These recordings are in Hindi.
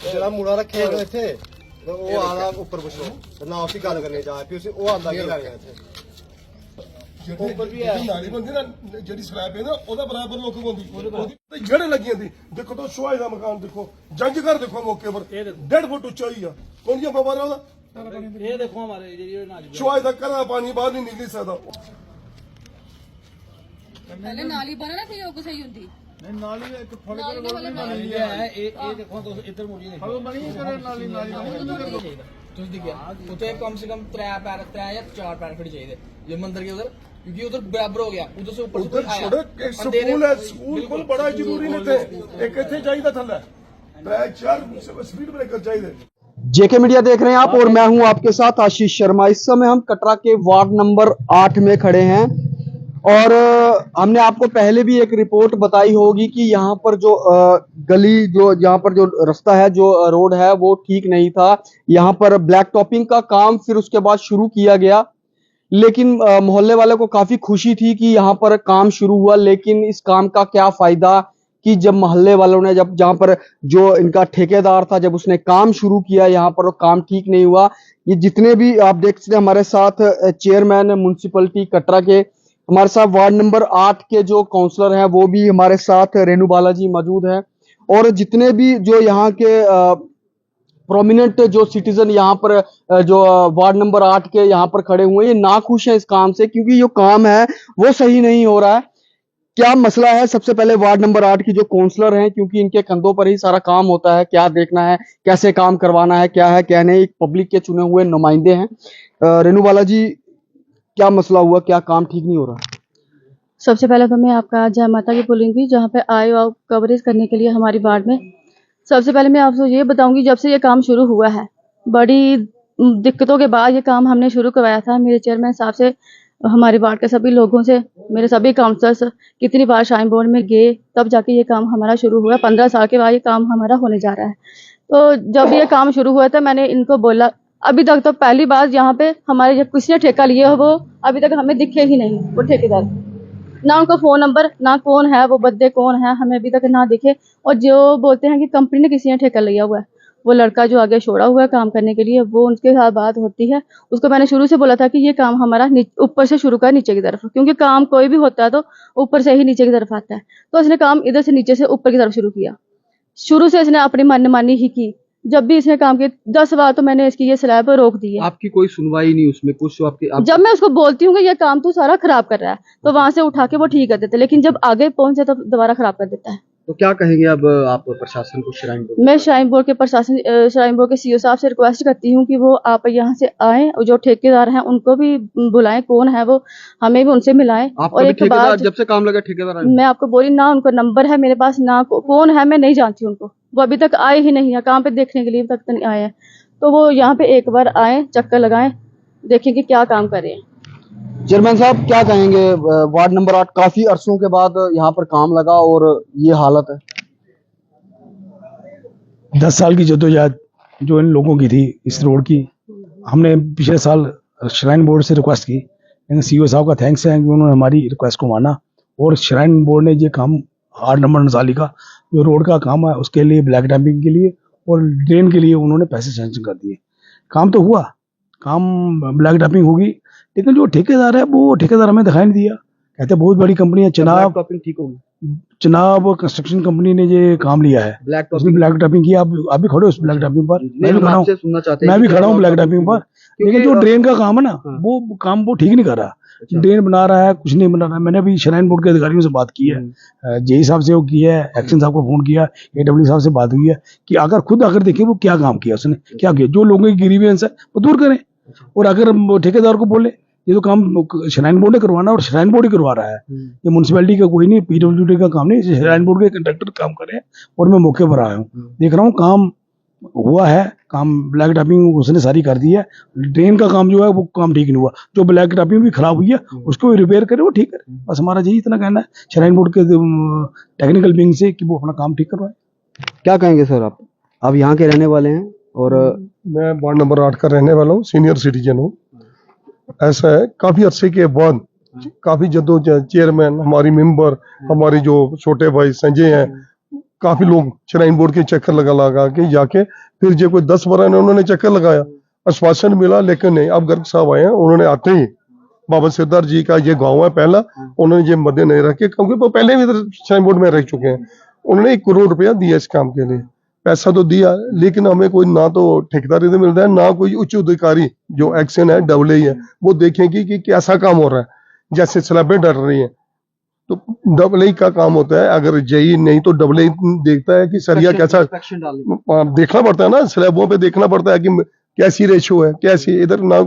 ਜਿਹੜਾ ਮੁੰਡਾ ਰੱਖਿਆ ਇੱਥੇ ਉਹ ਆਲਾ ਉੱਪਰ ਪੁੱਛੋ ਨਾ ਆਪੀ ਗੱਲ ਕਰਨੀ ਜਾ ਫਿਰ ਉਹ ਆਂਦਾ ਕੀ ਕਰ ਗਿਆ ਇੱਥੇ ਉੱਪਰ ਵੀ ਹੈ ਨਾਲੀ ਬੰਦੀ ਨਾ ਜਿਹੜੀ ਸਲੈਬ ਹੈ ਨਾ ਉਹਦਾ ਬਰਾਬਰ ਲੋਕ ਬੰਦੀ ਉਹਦੀ ਜੜੇ ਲੱਗੀਆਂ ਦੀ ਦੇਖੋ ਤਾਂ ਸ਼ੋਆ ਦਾ ਮਕਾਨ ਦੇਖੋ ਜੰਜ ਘਰ ਦੇਖੋ ਮੌਕੇ ਪਰ 1.5 ਫੁੱਟ ਉੱਚਾ ਹੀ ਆ ਕੌਣੀਆਂ ਬਾਬਾ ਉਹਦਾ ਇਹ ਦੇਖੋ ਹਮਾਰੇ ਜਿਹੜੀ ਨਾਲੀ ਸ਼ੋਆ ਦਾ ਕਰਾ ਪਾਣੀ ਬਾਹਰ ਨਹੀਂ ਨਿਕਲ ਸਕਦਾ पहले नाली बना ना थी वो सही होती नहीं नाली एक फड़ के नाली है ये देखो तो इधर मुड़ी देखो बनी करे नाली नाली तुझ दिखा उते कम से कम 3 या 4 पैर फिट चाहिए ये मंदिर के उधर क्योंकि उधर बराबर हो गया उधर से ऊपर उधर छोड़ो एक स्कूल है स्कूल को बड़ा जरूरी नहीं थे एक इथे चाहिए थल्ले 3-4 स्पीड ब्रेकर चाहिए। जेके मीडिया देख रहे हैं आप और मैं हूं आपके साथ आशीष शर्मा। इस समय हम कटरा के वार्ड नंबर 8 में खड़े हैं और हमने आपको पहले भी एक रिपोर्ट बताई होगी कि यहाँ पर जो गली जो यहाँ पर जो रास्ता है जो रोड है वो ठीक नहीं था। यहाँ पर ब्लैक टॉपिंग का काम फिर उसके बाद शुरू किया गया, लेकिन मोहल्ले वाले को काफी खुशी थी कि यहाँ पर काम शुरू हुआ। लेकिन इस काम का क्या फायदा कि जब मोहल्ले वालों ने जब जहाँ पर जो इनका ठेकेदार था जब उसने काम शुरू किया यहाँ पर वो काम ठीक नहीं हुआ। ये जितने भी आप देख सकते हैं हमारे साथ चेयरमैन म्युनिसिपैलिटी कटरा के, हमारे साथ वार्ड नंबर 8 के जो काउंसलर हैं वो भी हमारे साथ रेणु बालाजी मौजूद हैं और जितने भी जो यहाँ के प्रोमिनेंट जो सिटीजन यहाँ पर जो वार्ड नंबर 8 के यहाँ पर खड़े हुए हैं ये नाखुश हैं इस काम से, क्योंकि जो काम है वो सही नहीं हो रहा है। क्या मसला है, सबसे पहले वार्ड नंबर 8 की जो काउंसलर हैं, क्योंकि इनके कंधों पर ही सारा काम होता है, क्या देखना है, कैसे काम करवाना है, क्या है क्या नहीं, एक पब्लिक के चुने हुए नुमाइंदे हैं। रेणु बालाजी, क्या मसला हुआ, क्या काम ठीक नहीं हो रहा? सबसे पहले तो मैं आपका जय माता की बोलूंगी जहाँ पे आए हो आप कवरेज करने के लिए हमारी वार्ड में। सबसे पहले मैं आपसे ये बताऊंगी जब से ये काम शुरू हुआ है बड़ी दिक्कतों के बाद ये काम हमने शुरू करवाया था मेरे चेयरमैन साहब से, हमारे वार्ड के सभी लोगों से, मेरे सभी काउंसलर्स कितनी बार श्राइन बोर्ड में गए तब जाके ये काम हमारा शुरू हुआ। 15 साल के बाद ये काम हमारा होने जा रहा है। तो जब ये काम शुरू हुआ था मैंने इनको बोला, अभी तक तो पहली बार यहाँ पे हमारे जब किसी ने ठेका लिया हो वो अभी तक हमें दिखे ही नहीं वो ठेकेदार, ना उनका फोन नंबर ना कौन है वो बंदे कौन है हमें अभी तक ना दिखे। और जो बोलते हैं कि कंपनी ने किसी ने ठेका लिया हुआ है वो लड़का जो आगे छोड़ा हुआ है काम करने के लिए वो उनके साथ बात होती है। उसको मैंने शुरू से बोला था कि ये काम हमारा ऊपर से शुरू कर नीचे की तरफ, क्योंकि काम कोई भी होता है तो ऊपर से ही नीचे की तरफ आता है। तो इसने काम इधर से नीचे से ऊपर की तरफ शुरू किया। शुरू से इसने अपनी मनमानी ही की। जब भी इसने काम किया 10 बार तो मैंने इसकी ये स्लैब रोक दी है। आपकी कोई सुनवाई नहीं उसमें कुछ जब मैं उसको बोलती हूँ कि ये काम तू सारा खराब कर रहा है तो वहां से उठा के वो ठीक कर देते, लेकिन जब आगे पहुंचे तो दोबारा खराब कर देता है। तो क्या कहेंगे अब आप प्रशासन को, श्राइन बोर्ड? मैं श्राइन बोर्ड के प्रशासन श्राइन बोर्ड के सीईओ साहब से रिक्वेस्ट करती हूँ कि वो आप यहाँ से आए और जो ठेकेदार हैं उनको भी बुलाएं, कौन है वो हमें भी उनसे मिलाएं। और एक बात, जब से काम लगा ठेकेदार मैं आपको बोली ना उनको नंबर है मेरे पास ना कौन है मैं नहीं जानती उनको, वो अभी तक आए ही नहीं है काम पे देखने के लिए तक नहीं आए हैं। तो वो यहाँ पे एक बार आए, चक्कर लगाएं, देखें कि क्या काम कर रहे हैं। चेयरमैन साहब क्या कहेंगे, वार्ड नंबर 8 काफी अरसों के बाद यहाँ पर काम लगा और ये हालत है। 10 साल की जद्दोजहद जो इन लोगों की थी इस रोड की, हमने पिछले साल श्राइन बोर्ड से रिक्वेस्ट की, लेकिन सीईओ साहब का थैंक्स है कि उन्होंने हमारी रिक्वेस्ट को माना और श्राइन बोर्ड ने ये काम 8 नंबर नसाली का जो रोड का काम है उसके लिए ब्लैक डंपिंग के लिए और ड्रेन के लिए उन्होंने पैसे सैंक्शन कर दिए। काम तो हुआ, काम ब्लैक डंपिंग होगी, लेकिन जो ठेकेदार है वो ठेकेदार हमें दिखाई नहीं दिया। कहते बहुत बड़ी कंपनी है चनाब ठीक होगी, चनाब कंस्ट्रक्शन कंपनी ने ये काम लिया है, उसने ब्लैक टॉपिंग किया। आप भी खड़े हो उस ब्लैक टॉपिंग पर, मैं भी खड़ा हूँ ब्लैक टॉपिंग पर, लेकिन जो ड्रेन का काम है ना वो काम वो ठीक नहीं कर रहा। ड्रेन बना रहा है, कुछ नहीं बना रहा है। मैंने अभी श्राइन बोर्ड के अधिकारियों से बात की है, जेई साहब से वो की है, एक्शन साहब को फोन किया, AW साहब से बात हुई है कि अगर खुद अगर देखें वो क्या काम किया, उसने क्या किया, जो लोगों की ग्रीवेंस है वो दूर करें। और अगर ठेकेदार को बोले ये तो काम श्राइन बोर्ड ने करवाना और श्राइन बोर्ड ही करवा रहा है, ये म्युनिसिपैलिटी का कोई नहीं, PWD का काम नहीं, श्राइन बोर्ड के कंट्रैक्टर काम कर रहे हैं। और मैं मौके पर आया हूँ, देख रहा हूँ काम हुआ है, काम ब्लैक टॉपिंग उसने सारी कर दी है। ड्रेन का काम जो है वो काम ठीक नहीं हुआ, जो ब्लैक टॉपिंग भी खराब हुई है उसको भी रिपेयर करे, वो ठीक करे। बस हमारा यही इतना कहना है श्राइन बोर्ड के टेक्निकल विंग से कि वो अपना काम ठीक करवाए। क्या कहेंगे सर, आप यहाँ के रहने वाले हैं? और मैं वार्ड नंबर 8 का रहने वाला हूँ, सीनियर सिटीजन हूँ। ऐसा है काफी अरसे के बाद काफी जद्दोजहद चेयरमैन, हमारी मेंबर, हमारे जो छोटे भाई संजय हैं, काफी लोग श्राइन बोर्ड के चक्कर लगा के जाके फिर जो कोई 10 बार उन्होंने चक्कर लगाया, आश्वासन मिला, लेकिन नहीं। अब गर्ग साहब आए हैं, उन्होंने आते ही बाबा सिरदार जी का ये गांव है पहला, उन्होंने ये मद्देनजर रखे, क्योंकि वो पहले भी इधर श्राइन बोर्ड में रह चुके हैं। उन्होंने 1 करोड़ रुपया दिया इस काम के लिए, पैसा तो दिया, लेकिन हमें कोई ना तो ठेकेदारी से मिलता है, ना कोई उच्च अधिकारी जो एक्शन है AA है वो देखेंगे कि कैसा काम हो रहा है। जैसे स्लैबें डर रही हैं तो AA का काम होता है, अगर JE नहीं तो AA देखता है कि सरिया कैसा देखना पड़ता है ना, स्लैबों पे देखना पड़ता है कि कैसी रेशो है, कैसी। इधर ना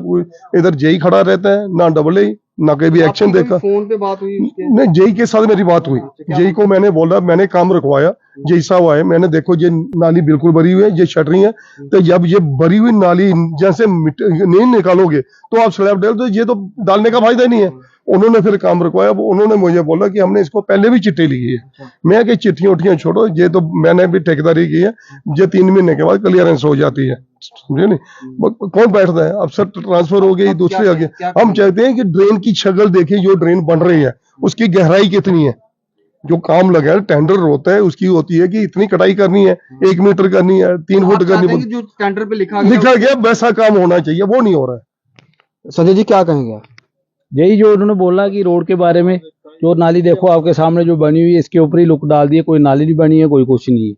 इधर JE खड़ा रहता है, ना AA, ना कोई भी एक्शन देखा। फोन पे बात हुई उसके? नहीं, JE के साथ मेरी बात हुई। JE को मैंने बोला, मैंने काम रखवाया, JE साहब आए, मैंने देखो ये नाली बिल्कुल भरी हुई है, ये शटरिंग है, तो जब ये भरी हुई नाली जैसे नहीं निकालोगे तो आप स्लैब डाल दो, ये तो डालने का फायदा नहीं है। उन्होंने फिर काम रखवाया। उन्होंने मुझे बोला कि हमने इसको पहले भी चिट्ठी लिखी है। मैं कि चिट्ठियां उठियां छोड़ो, ये तो मैंने भी ठेकेदारी की है, ये 3 महीने के बाद क्लियरेंस हो जाती है, समझे नहीं। कौन बैठता है, अफसर ट्रांसफर हो गई, दूसरे आगे। हम चाहते हैं कि ड्रेन की शक्ल देखें, जो ड्रेन बन रही है उसकी गहराई कितनी है। जो काम लगा है, टेंडर होता है, उसकी होती है कि इतनी कटाई करनी है, 1 मीटर करनी है, 3 फुट करनी है, जो टेंडर पे लिखा गया वैसा काम होना चाहिए, वो नहीं हो रहा है। संजय जी क्या कहेंगे? यही जो उन्होंने बोला कि रोड के बारे में, जो नाली देखो आपके सामने जो बनी हुई है, इसके ऊपर ही लुक डाल दी है, कोई नाली नहीं बनी है, कोई कुछ नहीं है,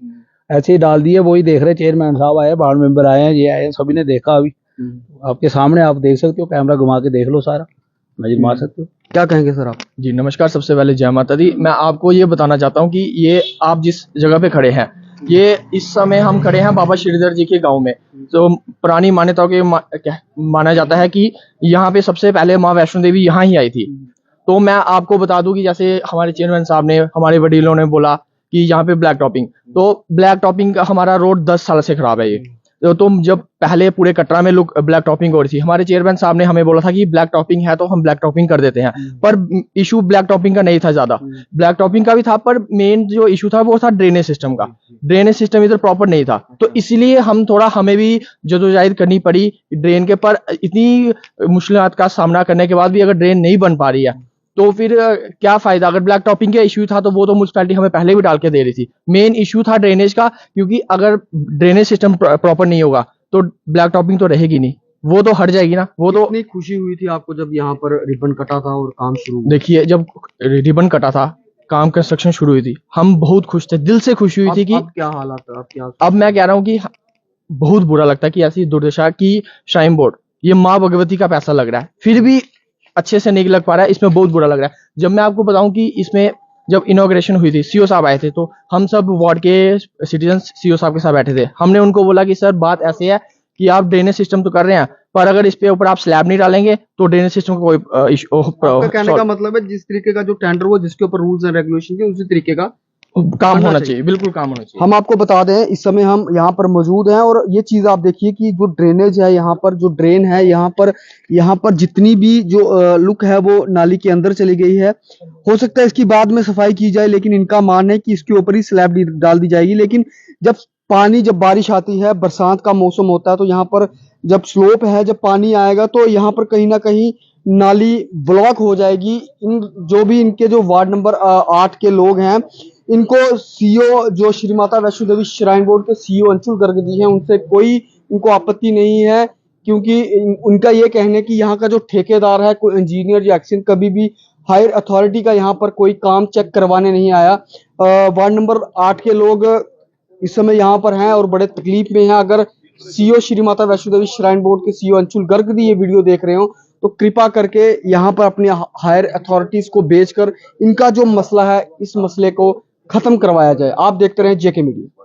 ऐसे ही डाल दिया। वही देख रहे, चेयरमैन साहब आए, वार्ड मेंबर आए हैं, ये आए हैं, सभी ने देखा। अभी आपके सामने आप देख सकते हो, कैमरा घुमा के देख लो, सारा नजर मार सकते हो। क्या कहेंगे सर आप? जी नमस्कार, सबसे पहले जय माता दी। मैं आपको ये बताना चाहता हूँ कि ये आप जिस जगह पे खड़े हैं, ये इस समय हम खड़े हैं बाबा श्रीधर जी के गांव में। तो पुरानी मान्यताओं के माना जाता है कि यहाँ पे सबसे पहले माँ वैष्णो देवी यहाँ ही आई थी। तो मैं आपको बता दूं कि जैसे हमारे चेयरमैन साहब ने, हमारे वडीलों ने बोला कि यहाँ पे ब्लैक टॉपिंग, तो ब्लैक टॉपिंग का हमारा रोड 10 साल से खराब है ये। तो जब पहले पूरे कटरा में लोग ब्लैक टॉपिंग हो रही थी, हमारे चेयरमैन साहब ने हमें बोला था कि ब्लैक टॉपिंग है तो हम ब्लैक टॉपिंग कर देते हैं। पर इशू ब्लैक टॉपिंग का नहीं था ज्यादा, ब्लैक टॉपिंग का भी था, पर मेन जो इशू था वो था ड्रेनेज सिस्टम का। ड्रेनेज सिस्टम इधर प्रॉपर नहीं था, तो इसलिए हमें भी जदोजहद करनी पड़ी ड्रेन के। पर इतनी मुश्किलात का सामना करने के बाद भी अगर ड्रेन नहीं बन पा रही है तो फिर क्या फायदा। अगर ब्लैक टॉपिंग का इश्यू था तो वो तो म्युनिसिपैलिटी हमें पहले भी डाल के दे रही थी। मेन इश्यू था ड्रेनेज का, क्योंकि अगर ड्रेनेज सिस्टम प्रॉपर नहीं होगा तो ब्लैक टॉपिंग तो रहेगी नहीं, वो तो हट जाएगी ना। वो तो कितनी खुशी हुई थी आपको जब यहाँ पर रिबन कटा था और काम शुरू हुआ? देखिए, जब रिबन कटा था, काम कंस्ट्रक्शन शुरू हुई थी, हम बहुत खुश थे, दिल से खुशी हुई थी कि अब क्या हालात है, अब क्या? अब मैं कह रहा हूँ कि बहुत बुरा लगता है कि ऐसी दुर्दशा की श्राइन बोर्ड, ये माँ भगवती का पैसा लग रहा है, फिर भी अच्छे से नहीं लग पा रहा है। इसमें बहुत बुरा लग रहा है। जब मैं आपको बताऊं कि इसमें जब इनॉग्रेशन हुई थी, CO साहब आए थे, तो हम सब वार्ड के सिटीजन CO साहब के साथ बैठे थे। हमने उनको बोला कि सर बात ऐसे है कि आप ड्रेनेज सिस्टम तो कर रहे हैं, पर अगर इस पे ऊपर आप स्लैब नहीं डालेंगे तो ड्रेनेज सिस्टम का कोई कहने का मतलब है जिस तरीके का जो टेंडर हुआ, जिसके ऊपर रूल्स एंड रेगुलेशन थे, उसी तरीके का काम होना चाहिए। बिल्कुल काम होना चाहिए। हम आपको बता दें, इस समय हम यहाँ पर मौजूद हैं और ये चीज आप देखिए कि जो ड्रेनेज है, यहाँ पर जो ड्रेन है, यहाँ पर जितनी भी जो लुक है वो नाली के अंदर चली गई है। हो सकता है इसकी बाद में सफाई की जाए, लेकिन इनका मानना है कि इसके ऊपर ही स्लैब डाल दी जाएगी। लेकिन जब बारिश आती है, बरसात का मौसम होता है, तो यहाँ पर जब स्लोप है, जब पानी आएगा तो यहाँ पर कहीं ना कहीं नाली ब्लॉक हो जाएगी। जो भी इनके जो वार्ड नंबर 8 के लोग हैं, इनको CO जो श्री माता वैष्णो देवी श्राइन बोर्ड के CO अंशुल गर्ग जी हैं, उनसे कोई इनको आपत्ति नहीं है, क्योंकि उनका ये कहना है कि यहाँ का जो ठेकेदार है, कोई इंजीनियर या एक्शन, कभी भी हायर अथॉरिटी का यहाँ पर कोई काम चेक करवाने नहीं आया। वार्ड नंबर 8 के लोग इस समय यहाँ पर हैं और बड़े तकलीफ में हैं। अगर CO Shri Mata Vaishno Devi shrine board के CO अंशुल गर्ग भी ये वीडियो देख रहे हो तो कृपा करके यहाँ पर अपनी हायर अथॉरिटीज को भेजकर इनका जो मसला है, इस मसले को खत्म करवाया जाए। आप देखते रहें JK मीडिया।